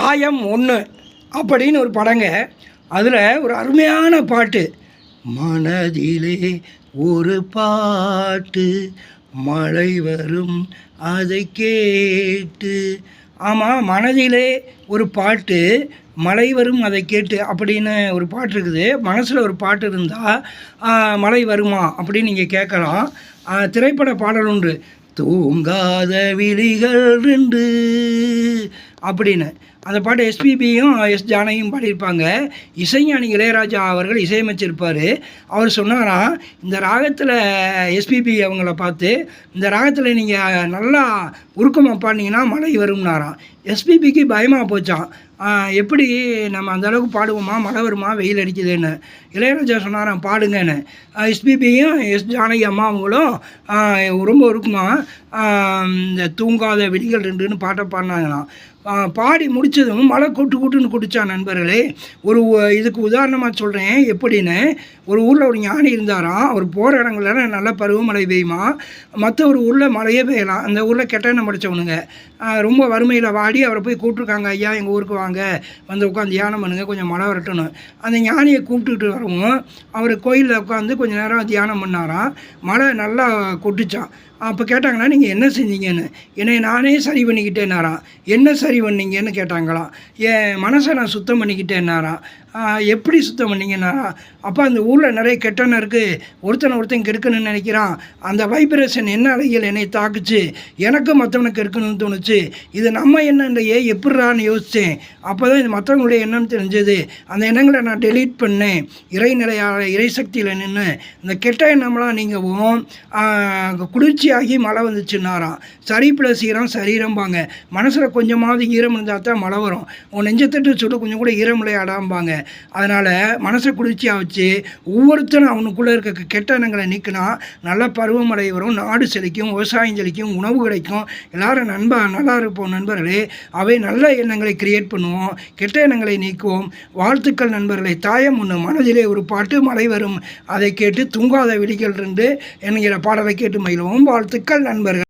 தாயம் ஒன்று அப்படின்னு ஒரு படங்க. அதில் ஒரு அருமையான பாட்டு, மனதிலே ஒரு பாட்டு மழை வரும் அதை கேட்டு. ஆமாம், மனதிலே ஒரு பாட்டு மழை வரும் அதை கேட்டு அப்படின்னு ஒரு பாட்டு இருக்குது. மனசில் ஒரு பாட்டு இருந்தால் மழை வருமா அப்படின்னு நீங்கள் கேட்கலாம். திரைப்பட பாடல் ஒன்று, தூங்காத விழிகள் 2 அப்படின்னு. அந்த பாட்டு எஸ்பிபியும் எஸ் ஜானகியும் பாடியிருப்பாங்க. இசைஞானி இளையராஜா அவர்கள் இசையமைச்சிருப்பார். அவர் சொன்னாராம், இந்த ராகத்தில் எஸ்பிபி அவங்கள பார்த்து, இந்த ராகத்தில் நீங்கள் நல்லா உருக்கமாக பாடினீங்கன்னா மழை வரும்னாராம். எஸ்பிபிக்கு பயமாக போச்சான், எப்படி நம்ம அந்தளவுக்கு பாடுவோமா, மழை வருமா, வெயில் அடிக்குதுன்னு. இளையராஜா சொன்னாராம், பாடுங்கன்னு. எஸ்பிபியும் எஸ் ஜானகி அம்மா அவங்களும் ரொம்ப உருக்கமாக இந்த தூங்காத விழிகள் 2ன்னு பாட்டை பாடினாங்களாம். பாடி முடித்ததும் மழை கொட்டுன்னு குடித்தான். நண்பர்களே, ஒரு இதுக்கு உதாரணமாக சொல்கிறேன் எப்படின்னு. ஒரு ஊரில் ஒரு ஞானி இருந்தாராம். அவர் போகிற இடங்கள்ல நல்ல பருவமழை பெய்யுமா, மற்ற ஒரு ஊரில் மழையே பெய்யலாம். அந்த ஊரில் கெட்ட எண்ணம் படித்தவனுங்க ரொம்ப வறுமையில் வாடி அவரை போய் கூப்பிட்ருக்காங்க, ஐயா எங்கள் ஊருக்கு வாங்க, வந்து உட்காந்து தியானம் பண்ணுங்கள், கொஞ்சம் மழை வரட்டணும். அந்த ஞானியை கூப்பிட்டுக்கிட்டு வரவும் அவர் கோயிலில் உட்காந்து கொஞ்சம் நேரம் தியானம் பண்ணாராம். மழை நல்லா கொட்டுச்சான். அப்போ கேட்டாங்கன்னா, நீங்கள் என்ன செஞ்சீங்கன்னு. என்னை நானே சரி பண்ணிக்கிட்டேன்னாராம். என்ன சரி பண்ணீங்கன்னு கேட்டாங்களாம். என் மனசை நான் சுத்தம் பண்ணிக்கிட்டேன்னாராம். எப்படி சுத்தம் பண்ணீங்கன்னாரா. அப்போ அந்த ஊரில் நிறைய கெட்டெண்ணம் இருக்குது, ஒருத்தன் கெடுக்கணும்னு நினைக்கிறான். அந்த வைப்ரேஷன் என்ன அலைகள் என்னை தாக்குச்சு, எனக்கும் மற்றவனுக்கு கெடுக்கணும்னு தோணுச்சு. இது நம்ம எண்ணம்லையே எப்படிறான்னு யோசித்தேன். அப்போ தான் இது மற்றவங்களுடைய எண்ணம் தெரிஞ்சது. அந்த எண்ணங்களை நான் டெலீட் பண்ணேன். இறைநிலையாக இறைசக்தியில் நின்று இந்த கெட்ட எண்ணம்லாம் நீங்கவும் குளிர்ச்சியாகி மழை வந்துச்சுன்னாராம். சரி ப்ளஸ் ஈரம் சரீரம்பாங்க. மனசில் கொஞ்சமாவது ஈரம் இருந்தால் தான் மழை வரும். உன் நெஞ்சத்தட்டு சொல்ல கொஞ்சம் கூட ஈரம் விளையாடாம்பாங்க. அதனால் மனசை குளிர்ச்சியாக வச்சு ஒவ்வொருத்தரும் அவனுக்குள்ளே இருக்க கெட்ட எண்ணங்களை நீக்கினா நல்ல பருவமழை வரும், நாடு செழிக்கும், விவசாயம் செழிக்கும், உணவு கிடைக்கும், எல்லோரும் நல்லா இருப்போம். நண்பர்களே, அவை நல்ல எண்ணங்களை கிரியேட் பண்ணுவோம், கெட்ட எண்ணங்களை நீக்குவோம். வாழ்த்துக்கள் நண்பர்களே. தாயம் ஒன்று, மனதிலே ஒரு பாட்டு மழை வரும் அதை கேட்டு, தூங்காத விழிகள் 2 என்கிற பாடலை கேட்டு மகிழ்வோம். வாழ்த்துக்கள் நண்பர்கள்.